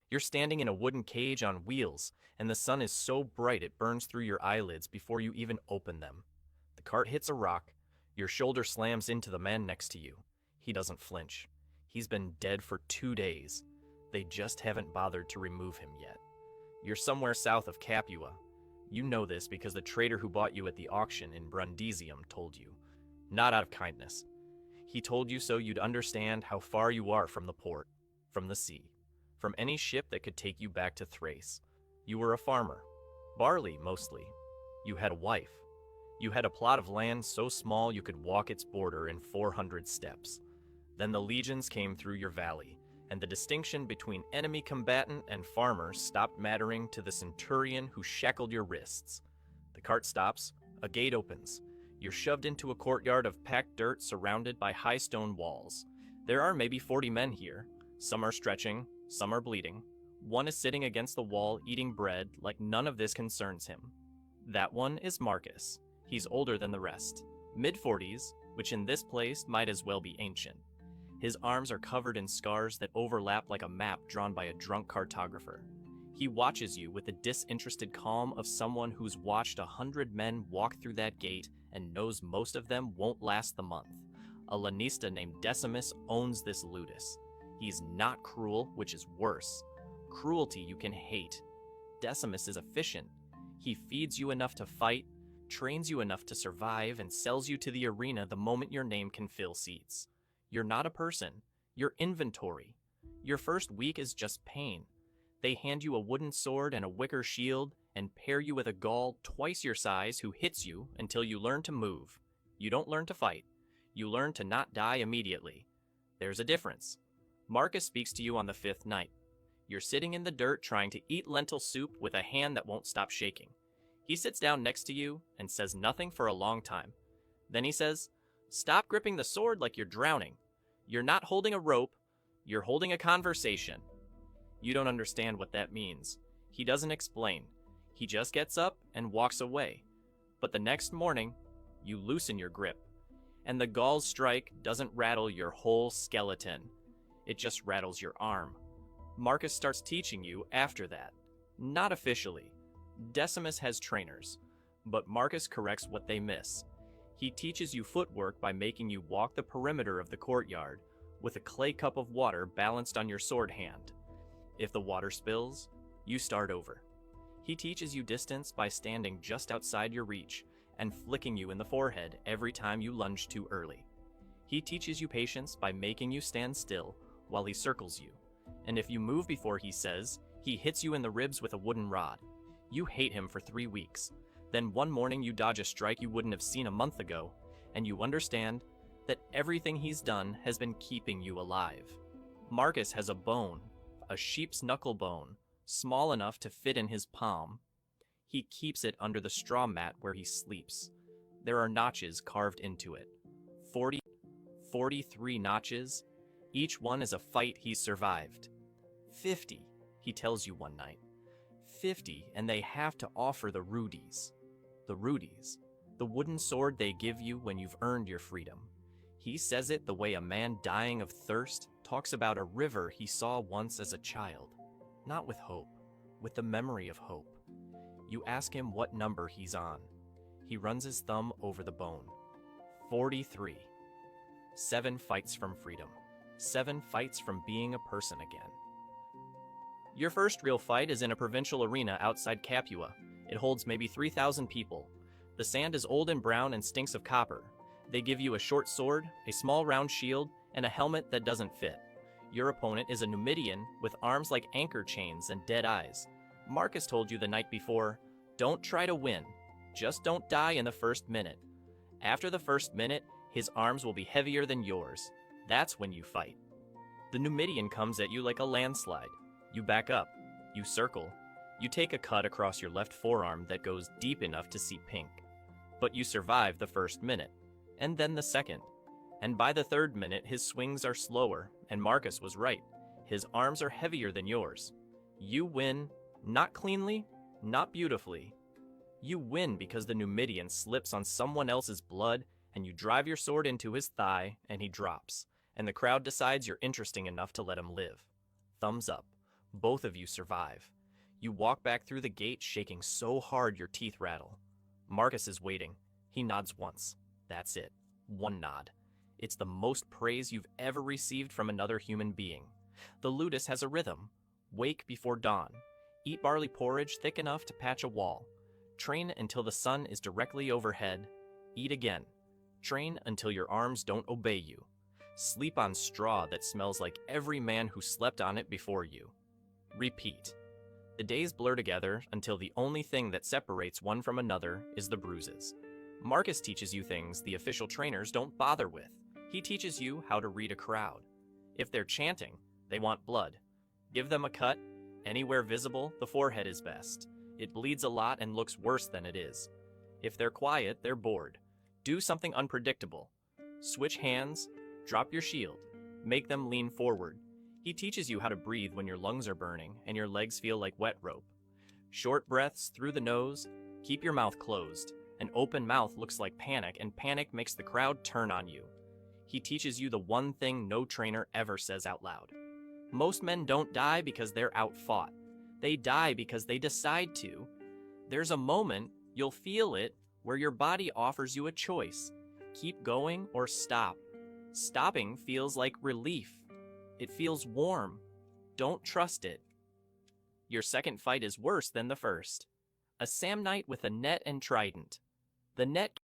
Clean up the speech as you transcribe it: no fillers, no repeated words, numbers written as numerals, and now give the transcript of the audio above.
You're standing in a wooden cage on wheels, and the sun is so bright it burns through your eyelids before you even open them. The cart hits a rock, your shoulder slams into the man next to you. He doesn't flinch. He's been dead for 2 days. They just haven't bothered to remove him yet. You're somewhere south of Capua. You know this because the trader who bought you at the auction in Brundisium told you. Not out of kindness. He told you so you'd understand how far you are from the port, from the sea, from any ship that could take you back to Thrace. You were a farmer. Barley, mostly. You had a wife. You had a plot of land so small you could walk its border in 400 steps. Then the legions came through your valley, and the distinction between enemy combatant and farmer stopped mattering to the centurion who shackled your wrists. The cart stops, a gate opens. You're shoved into a courtyard of packed dirt surrounded by high stone walls. There are maybe 40 men here. Some are stretching, some are bleeding. One is sitting against the wall eating bread like none of this concerns him. That one is Marcus. He's older than the rest. Mid-40s, which in this place might as well be ancient. His arms are covered in scars that overlap like a map drawn by a drunk cartographer. He watches you with the disinterested calm of someone who's watched 100 men walk through that gate and knows most of them won't last the month. A lanista named Decimus owns this ludus. He's not cruel, which is worse. Cruelty you can hate. Decimus is efficient. He feeds you enough to fight, trains you enough to survive, and sells you to the arena the moment your name can fill seats. You're not a person. You're inventory. Your first week is just pain. They hand you a wooden sword and a wicker shield and pair you with a Gaul twice your size who hits you until you learn to move. You don't learn to fight. You learn to not die immediately. There's a difference. Marcus speaks to you on the 5th night. You're sitting in the dirt trying to eat lentil soup with a hand that won't stop shaking. He sits down next to you and says nothing for a long time. Then he says, "Stop gripping the sword like you're drowning. You're not holding a rope. You're holding a conversation." You don't understand what that means. He doesn't explain. He just gets up and walks away. But the next morning, you loosen your grip. And the Gaul's strike doesn't rattle your whole skeleton. It just rattles your arm. Marcus starts teaching you after that. Not officially. Decimus has trainers. But Marcus corrects what they miss. He teaches you footwork by making you walk the perimeter of the courtyard with a clay cup of water balanced on your sword hand. If the water spills, you start over. He teaches you distance by standing just outside your reach and flicking you in the forehead every time you lunge too early. He teaches you patience by making you stand still while he circles you. And if you move before he says, he hits you in the ribs with a wooden rod. You hate him for 3 weeks. Then one morning you dodge a strike you wouldn't have seen a month ago, and you understand that everything he's done has been keeping you alive. Marcus has a bone, a sheep's knuckle bone, small enough to fit in his palm. He keeps it under the straw mat where he sleeps. There are notches carved into it. 43 notches. Each one is a fight he's survived. 50, he tells you one night. 50, and they have to offer the rudies. The rudies. The wooden sword they give you when you've earned your freedom. He says it the way a man dying of thirst talks about a river he saw once as a child. Not with hope, with the memory of hope. You ask him what number he's on. He runs his thumb over the bone. 43. 7 fights from freedom. 7 fights from being a person again. Your first real fight is in a provincial arena outside Capua. It holds maybe 3,000 people. The sand is old and brown and stinks of copper. They give you a short sword, a small round shield, and a helmet that doesn't fit. Your opponent is a Numidian with arms like anchor chains and dead eyes. Marcus told you the night before, don't try to win. Just don't die in the first minute. After the first minute, his arms will be heavier than yours. That's when you fight. The Numidian comes at you like a landslide. You back up. You circle. You take a cut across your left forearm that goes deep enough to see pink. But you survive the first minute, and then the second. And by the 3rd minute, his swings are slower, and Marcus was right. His arms are heavier than yours. You win, not cleanly, not beautifully. You win because the Numidian slips on someone else's blood, and you drive your sword into his thigh, and he drops, and the crowd decides you're interesting enough to let him live. Thumbs up. Both of you survive. You walk back through the gate shaking so hard your teeth rattle. Marcus is waiting. He nods once. That's it. One nod. It's the most praise you've ever received from another human being. The ludus has a rhythm. Wake before dawn. Eat barley porridge thick enough to patch a wall. Train until the sun is directly overhead. Eat again. Train until your arms don't obey you. Sleep on straw that smells like every man who slept on it before you. Repeat. The days blur together until the only thing that separates one from another is the bruises. Marcus teaches you things the official trainers don't bother with. He teaches you how to read a crowd. If they're chanting, they want blood. Give them a cut. Anywhere visible, the forehead is best. It bleeds a lot and looks worse than it is. If they're quiet, they're bored. Do something unpredictable. Switch hands, drop your shield, make them lean forward. He teaches you how to breathe when your lungs are burning and your legs feel like wet rope. Short breaths through the nose, keep your mouth closed. An open mouth looks like panic, and panic makes the crowd turn on you. He teaches you the one thing no trainer ever says out loud. Most men don't die because they're outfought. They die because they decide to. There's a moment, you'll feel it, where your body offers you a choice. Keep going or stop. Stopping feels like relief. It feels warm. Don't trust it. Your second fight is worse than the first. A Samnite with a net and trident. The net